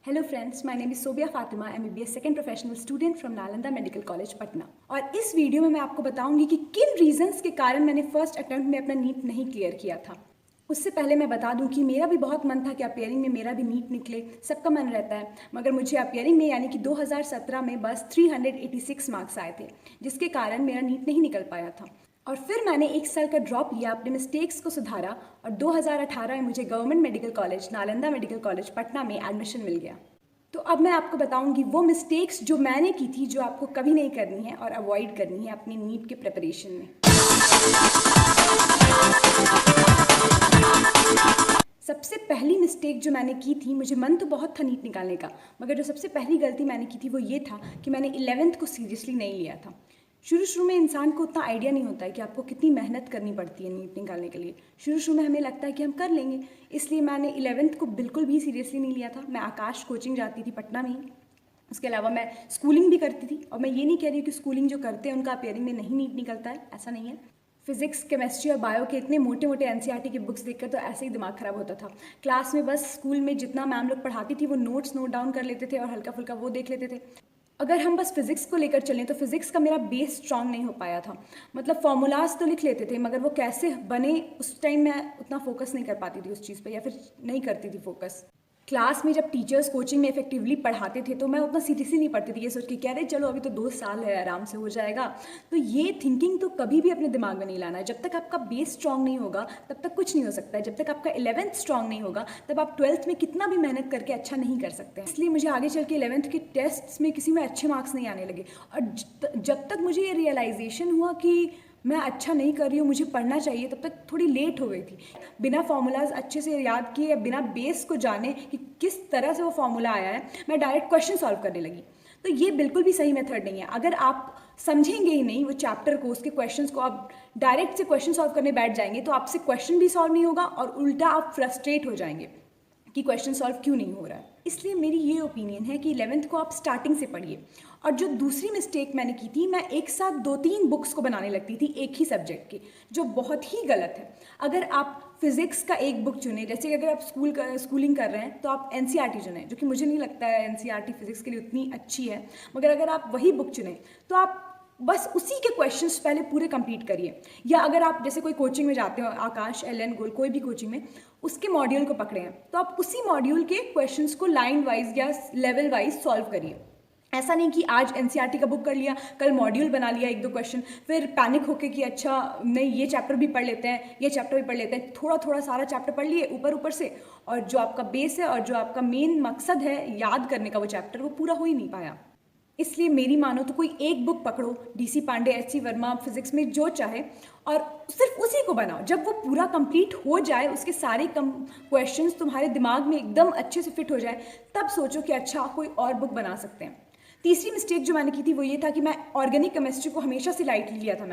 Hello friends, my name is Sobia Fatima, MBBS second professional student from Nalanda medical college Patna. और इस video में मैं आपको बताऊंगी कि किन रीजंस के कारण मैंने फर्स्ट अटेम्प्ट में अपना नीट नहीं क्लियर किया था। उससे पहले मैं बता दूं कि मेरा भी बहुत मन था कि अपियरिंग में मेरा भी नीट निकले, सबका मन रहता है। मगर मुझे अपियरिंग में यानी कि 2017 में बस 386 मार्क्स आए थे, जिसके कारण मेरा नीट नहीं निकल पाया था। और फिर मैंने एक साल का ड्रॉप लिया, अपने मिस्टेक्स को सुधारा और 2018 में मुझे government medical college Nalanda medical college Patna में एडमिशन मिल गया। तो अब मैं आपको बताऊंगी वो मिस्टेक्स जो मैंने की थी, जो आपको कभी नहीं करनी है और अवॉइड करनी है अपनी नीट के प्रिपरेशन में। सबसे पहली मिस्टेक जो मैंने की थी, मुझे मन तो बहुत था नीट निकालने का, मगर जो सबसे पहली गलती मैंने की थी वो ये था कि मैंने 11th को सीरियसली नहीं लिया था। शुरू में इंसान को उतना आइडिया नहीं होता है कि आपको कितनी मेहनत करनी पड़ती है नीट निकालने के लिए। शुरू में हमें लगता है कि हम कर लेंगे, इसलिए मैंने 11th को बिल्कुल भी सीरियसली नहीं लिया था। मैं आकाश कोचिंग जाती थी पटना में ही, उसके अलावा मैं स्कूलिंग भी करती थी। और मैं ये नहीं कह रही हूँ कि स्कूलिंग जो करते हैं उनका अपियरिंग में नहीं नीट निकलता है, ऐसा नहीं है। फिजिक्स, केमिस्ट्री और बायो के इतने मोटे मोटे NCERT की बुक्स देखकर तो ऐसे ही दिमाग खराब होता था। क्लास में बस स्कूल में जितना मैम लोग पढ़ाती थी वो नोट्स नोट डाउन कर लेते थे और हल्का फुल्का वो देख लेते थे। अगर हम बस फिजिक्स को लेकर चलें तो फिजिक्स का मेरा बेस स्ट्रांग नहीं हो पाया था। मतलब फॉर्मूलाज तो लिख लेते थे, मगर वो कैसे बने उस टाइम मैं उतना फोकस नहीं कर पाती थी उस चीज़ पे, या फिर नहीं करती थी फोकस। क्लास में जब टीचर्स कोचिंग में इफेक्टिवली पढ़ाते थे तो मैं उतना सीरियसली नहीं पढ़ती थी, ये सोच के कह रहे चलो अभी तो 2 साल है, आराम से हो जाएगा। तो ये थिंकिंग तो कभी भी अपने दिमाग में नहीं लाना है। जब तक आपका बेस स्ट्रांग नहीं होगा तब तक कुछ नहीं हो सकता है। जब तक आपका 11th स्ट्रांग नहीं होगा तब आप 12th में कितना भी मेहनत करके अच्छा नहीं कर सकते। इसलिए मुझे आगे चल के 11th के टेस्ट्स में किसी में अच्छे मार्क्स नहीं आने लगे। और जब तक मुझे ये रियलाइजेशन हुआ कि मैं अच्छा नहीं कर रही हूँ, मुझे पढ़ना चाहिए, तब तक थोड़ी लेट हो गई थी। बिना फॉर्मूलाज अच्छे से याद किए या बिना बेस को जाने कि किस तरह से वो फॉर्मूला आया है, मैं डायरेक्ट क्वेश्चन सॉल्व करने लगी। तो ये बिल्कुल भी सही मेथड नहीं है। अगर आप समझेंगे ही नहीं वो चैप्टर को, उसके क्वेश्चंस को, आप डायरेक्ट से क्वेश्चन सॉल्व करने बैठ जाएंगे तो आपसे क्वेश्चन भी सॉल्व नहीं होगा और उल्टा आप फ्रस्ट्रेट हो जाएंगे कि क्वेश्चन सॉल्व क्यों नहीं हो रहा है। इसलिए मेरी ये ओपिनियन है कि 11th को आप स्टार्टिंग से पढ़िए। और जो दूसरी मिस्टेक मैंने की थी, मैं एक साथ 2-3 बुक्स को बनाने लगती थी एक ही सब्जेक्ट की, जो बहुत ही गलत है। अगर आप फिजिक्स का एक बुक चुने, जैसे कि अगर आप स्कूलिंग कर रहे हैं तो आप NCERT चुनें, जो कि मुझे नहीं लगता है NCERT फिजिक्स के लिए उतनी अच्छी है, मगर अगर आप वही बुक चुनें तो आप बस उसी के क्वेश्चंस पहले पूरे कंप्लीट करिए। या अगर आप जैसे कोई कोचिंग में जाते हो, आकाश, LN गोल, कोई भी कोचिंग में, उसके मॉड्यूल को पकड़े हैं तो आप उसी मॉड्यूल के क्वेश्चंस को लाइन वाइज या लेवल वाइज सॉल्व करिए। ऐसा नहीं कि आज NCERT का बुक कर लिया, कल मॉड्यूल बना लिया 1-2 क्वेश्चन, फिर पैनिक होके कि अच्छा नहीं ये चैप्टर भी पढ़ लेते हैं, ये चैप्टर भी पढ़ लेते हैं। थोड़ा थोड़ा सारा चैप्टर पढ़ लिए ऊपर ऊपर से, और जो आपका बेस है और जो आपका मेन मकसद है याद करने का वो चैप्टर, वो पूरा हो ही नहीं पाया। इसलिए मेरी मानो तो कोई एक बुक पकड़ो, DC Pandey, HC Verma, physics में जो चाहे, और सिर्फ उसी को बनाओ। जब वो पूरा कंप्लीट हो जाए, उसके सारे क्वेश्चंस तुम्हारे दिमाग में एकदम अच्छे से फिट हो जाए, तब सोचो कि अच्छा कोई और बुक बना सकते हैं। तीसरी मिस्टेक जो मैंने की थी वो ये था कि मैं ऑर्गेनिक केमिस्ट्री को हमेशा से लाइटली लिया था।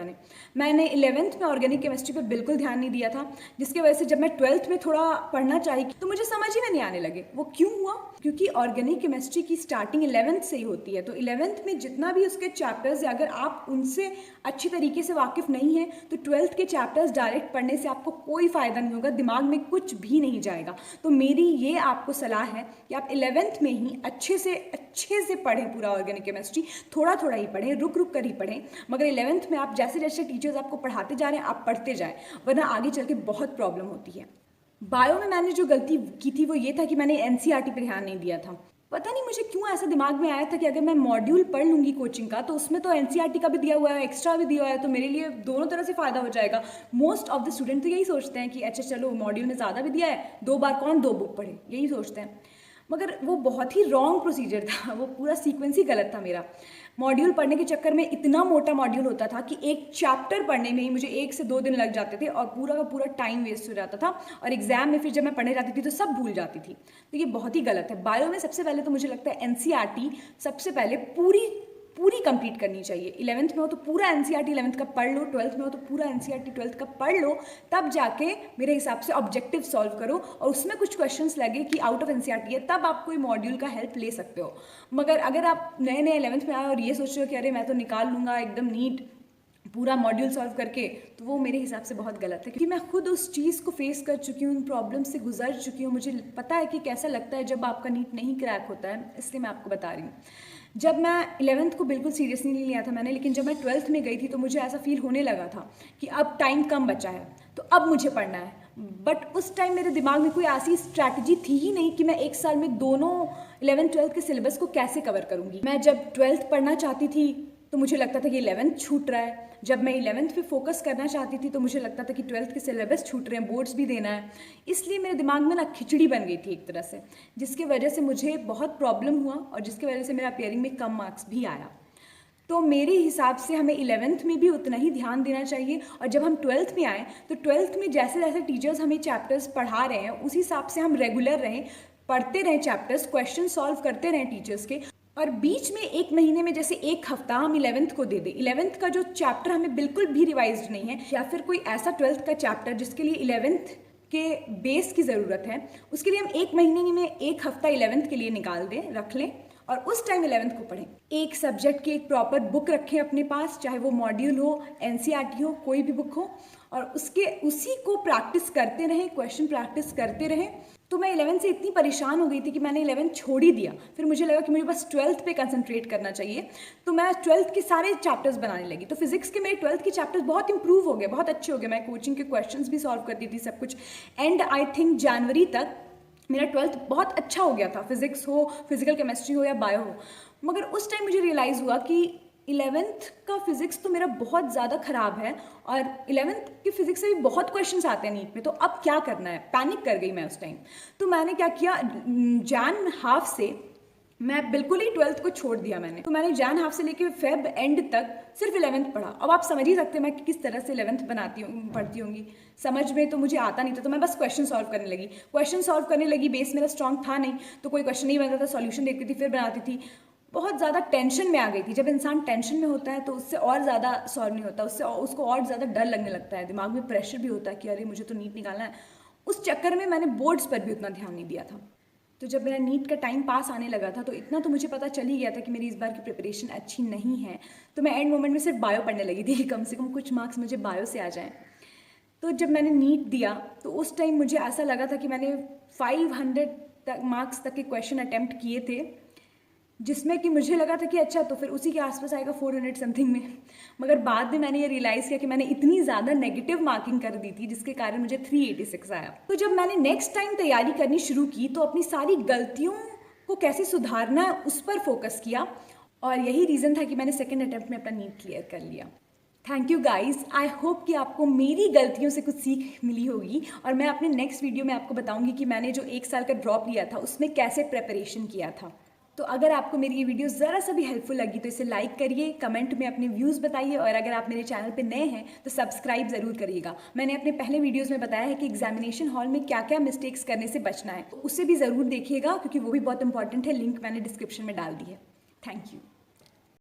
मैंने 11th में ऑर्गेनिक केमिस्ट्री पे बिल्कुल ध्यान नहीं दिया था, जिसकी वजह से जब मैं 12th में थोड़ा पढ़ना चाहिए तो मुझे समझ ही में नहीं आने लगे। वो क्यों हुआ? क्योंकि ऑर्गेनिक केमिस्ट्री की स्टार्टिंग 11th से ही होती है। तो 11th में जितना भी उसके चैप्टर्स है, अगर आप उनसे अच्छी तरीके से वाकिफ नहीं है तो 12th के चैप्टर्स डायरेक्ट पढ़ने से आपको कोई फ़ायदा नहीं होगा, दिमाग में कुछ भी नहीं जाएगा। तो मेरी ये आपको सलाह है कि आप 11th में ही अच्छे से पढ़ें पूरा ऑर्गेनिक केमिस्ट्री। थोड़ा थोड़ा ही पढ़ें, रुक रुक कर ही पढ़ें, मगर 11th में आप जैसे जैसे टीचर्स आपको पढ़ाते जा रहे हैं आप पढ़ते जाएं, वरना आगे चल के बहुत प्रॉब्लम होती है। बायो में मैंने जो गलती की थी वो ये था कि मैंने NCERT पे ध्यान नहीं दिया था। पता नहीं मुझे क्यों ऐसा दिमाग में आया था कि अगर मैं मॉड्यूल पढ़ लूँगी कोचिंग का तो उसमें तो NCERT का भी दिया हुआ है, एक्स्ट्रा भी दिया हुआ है, तो मेरे लिए दोनों तरह से फ़ायदा हो जाएगा। मोस्ट ऑफ द स्टूडेंट तो यही सोचते हैं कि अच्छा चलो मॉड्यूल में ज़्यादा भी दिया है, 2 बार कौन 2 बुक पढ़े, यही सोचते हैं। मगर वो बहुत ही रॉन्ग प्रोसीजर था, वो पूरा सीक्वेंस ही गलत था मेरा। मॉड्यूल पढ़ने के चक्कर में इतना मोटा मॉड्यूल होता था कि एक चैप्टर पढ़ने में ही मुझे 1 से 2 दिन लग जाते थे और पूरा का पूरा टाइम वेस्ट हो जाता था। और एग्जाम में फिर जब मैं पढ़ने जाती थी तो सब भूल जाती थी। तो ये बहुत ही गलत है। बायो में सबसे पहले तो मुझे लगता है NCERT सबसे पहले पूरी कंप्लीट करनी चाहिए। 11th में हो तो पूरा NCERT 11th का पढ़ लो, 12th में हो तो पूरा NCERT 12th का पढ़ लो, तब जाके मेरे हिसाब से ऑब्जेक्टिव सॉल्व करो और उसमें कुछ क्वेश्चंस लगे कि आउट ऑफ NCERT है, तब आप कोई मॉड्यूल का हेल्प ले सकते हो। मगर अगर आप नए 11th में आए और ये सोच रहे हो कि अरे मैं तो निकाल लूँगा एकदम नीट, पूरा मॉड्यूल सॉल्व करके, तो वो मेरे हिसाब से बहुत गलत है, क्योंकि मैं खुद उस चीज़ को फेस कर चुकी हूँ, उन प्रॉब्लम से गुजर चुकी हूँ। मुझे पता है कि कैसा लगता है जब आपका नीट नहीं क्रैक होता है, इसलिए मैं आपको बता रही हूँ। जब मैं 11th को बिल्कुल सीरियसली नहीं लिया था मैंने, लेकिन जब मैं 12th में गई थी तो मुझे ऐसा फील होने लगा था कि अब टाइम कम बचा है, तो अब मुझे पढ़ना है। बट उस टाइम मेरे दिमाग में कोई ऐसी स्ट्रैटेजी थी ही नहीं कि मैं एक साल में दोनों 11th 12th के सिलेबस को कैसे कवर करूँगी। मैं जब 12th पढ़ना चाहती थी तो मुझे लगता था कि 11th छूट रहा है, जब मैं 11th पे फोकस करना चाहती थी तो मुझे लगता था कि 12th के सिलेबस छूट रहे हैं, बोर्ड्स भी देना है। इसलिए मेरे दिमाग में ना खिचड़ी बन गई थी एक तरह से, जिसकी वजह से मुझे बहुत प्रॉब्लम हुआ और जिसकी वजह से मेरा अपियरिंग में कम मार्क्स भी आया। तो मेरे हिसाब से हमें 11th में भी उतना ही ध्यान देना चाहिए, और जब हम 12th में आए तो 12th में जैसे जैसे टीचर्स हमें चैप्टर्स पढ़ा रहे हैं उसी हिसाब से हम रेगुलर रहें, पढ़ते रहें चैप्टर्स, क्वेश्चन सॉल्व करते रहें टीचर्स के। और बीच में एक महीने में जैसे एक हफ्ता हम 11th को दे दें। 11th का जो चैप्टर हमें बिल्कुल भी रिवाइज्ड नहीं है, या फिर कोई ऐसा 12th का चैप्टर जिसके लिए 11th के बेस की ज़रूरत है, उसके लिए हम एक महीने में एक हफ्ता 11th के लिए निकाल दें, रख लें और उस टाइम 11th को पढ़ें। एक सब्जेक्ट की एक प्रॉपर बुक रखें अपने पास, चाहे वो मॉड्यूल हो, एनसीईआरटी हो, कोई भी बुक हो, और उसी को प्रैक्टिस करते रहें, क्वेश्चन प्रैक्टिस करते रहें। तो मैं 11th से इतनी परेशान हो गई थी कि मैंने 11th छोड़ ही दिया। फिर मुझे लगा कि मुझे बस 12th पे कंसंट्रेट करना चाहिए, तो मैं 12th के सारे चैप्टर्स बनाने लगी। तो फिजिक्स के मेरे 12th के चैप्टर्स बहुत इंप्रूव हो गए, बहुत अच्छे हो गए। मैं कोचिंग के क्वेश्चंस भी सॉल्व करती थी, सब कुछ। एंड आई थिंक जनवरी तक मेरा 12th बहुत अच्छा हो गया था, फिजिक्स हो, फिजिकल केमिस्ट्री हो या बायो हो। मगर उस टाइम मुझे रियलाइज़ हुआ कि 11th का फिजिक्स तो मेरा बहुत ज़्यादा ख़राब है, और 11th की फिजिक्स से भी बहुत क्वेश्चंस आते हैं नीट में, तो अब क्या करना है। पैनिक कर गई मैं उस टाइम। तो मैंने क्या किया, जैन हाफ से मैं बिल्कुल ही 12th को छोड़ दिया मैंने। तो मैंने जैन हाफ से लेके फेब एंड तक सिर्फ 11th पढ़ा। अब आप समझ ही सकते हैं मैं किस तरह से 11th पढ़ती होंगी। समझ में तो मुझे आता नहीं था, तो मैं बस क्वेश्चन सॉल्व करने लगी। क्वेश्चन सॉल्व करने लगी, बेस मेरा स्ट्रॉन्ग था नहीं, तो कोई क्वेश्चन नहीं बनता था, सॉल्यूशन देखती थी फिर बनाती थी। बहुत ज़्यादा टेंशन में आ गई थी। जब इंसान टेंशन में होता है तो उससे और ज़्यादा सॉल्व नहीं होता, उसको और ज़्यादा डर लगने लगता है, दिमाग में प्रेशर भी होता है कि अरे मुझे तो नीट निकालना है। उस चक्कर में मैंने बोर्ड्स पर भी उतना ध्यान नहीं दिया था। तो जब मेरा नीट का टाइम पास आने लगा था तो इतना तो मुझे पता चल ही गया था कि मेरी इस बार की प्रिपरेशन अच्छी नहीं है। तो मैं एंड मोमेंट में सिर्फ बायो पढ़ने लगी थी, कम से कम कुछ मार्क्स मुझे बायो से आ जाएं। तो जब मैंने नीट दिया तो उस टाइम मुझे ऐसा लगा था कि मैंने 500 मार्क्स तक के क्वेश्चन अटैम्प्ट किए थे, जिसमें कि मुझे लगा था कि अच्छा तो फिर उसी के आसपास आएगा 400 समथिंग में। मगर बाद में मैंने ये रियलाइज़ किया कि मैंने इतनी ज़्यादा नेगेटिव मार्किंग कर दी थी, जिसके कारण मुझे 386 आया। तो जब मैंने नेक्स्ट टाइम तैयारी करनी शुरू की तो अपनी सारी गलतियों को कैसे सुधारना है उस पर फोकस किया, और यही रीज़न था कि मैंने सेकेंड अटैम्प्ट में अपना नीट क्लियर कर लिया। Thank you guys. I hope कि आपको मेरी गलतियों से कुछ सीख मिली होगी, और मैं अपने नेक्स्ट वीडियो में आपको बताऊंगी कि मैंने जो 1 साल का ड्रॉप लिया था उसमें कैसे प्रिपरेशन किया था। तो अगर आपको मेरी ये वीडियो ज़रा सा भी हेल्पफुल लगी तो इसे लाइक करिए, कमेंट में अपने व्यूज़ बताइए, और अगर आप मेरे चैनल पे नए हैं तो सब्सक्राइब ज़रूर करिएगा। मैंने अपने पहले वीडियोज़ में बताया है कि एग्जामिनेशन हॉल में क्या क्या मिस्टेक्स करने से बचना है, तो उसे भी ज़रूर देखिएगा, क्योंकि वो भी बहुत इंपॉर्टेंट है। लिंक मैंने डिस्क्रिप्शन में डाल दी है। Thank you.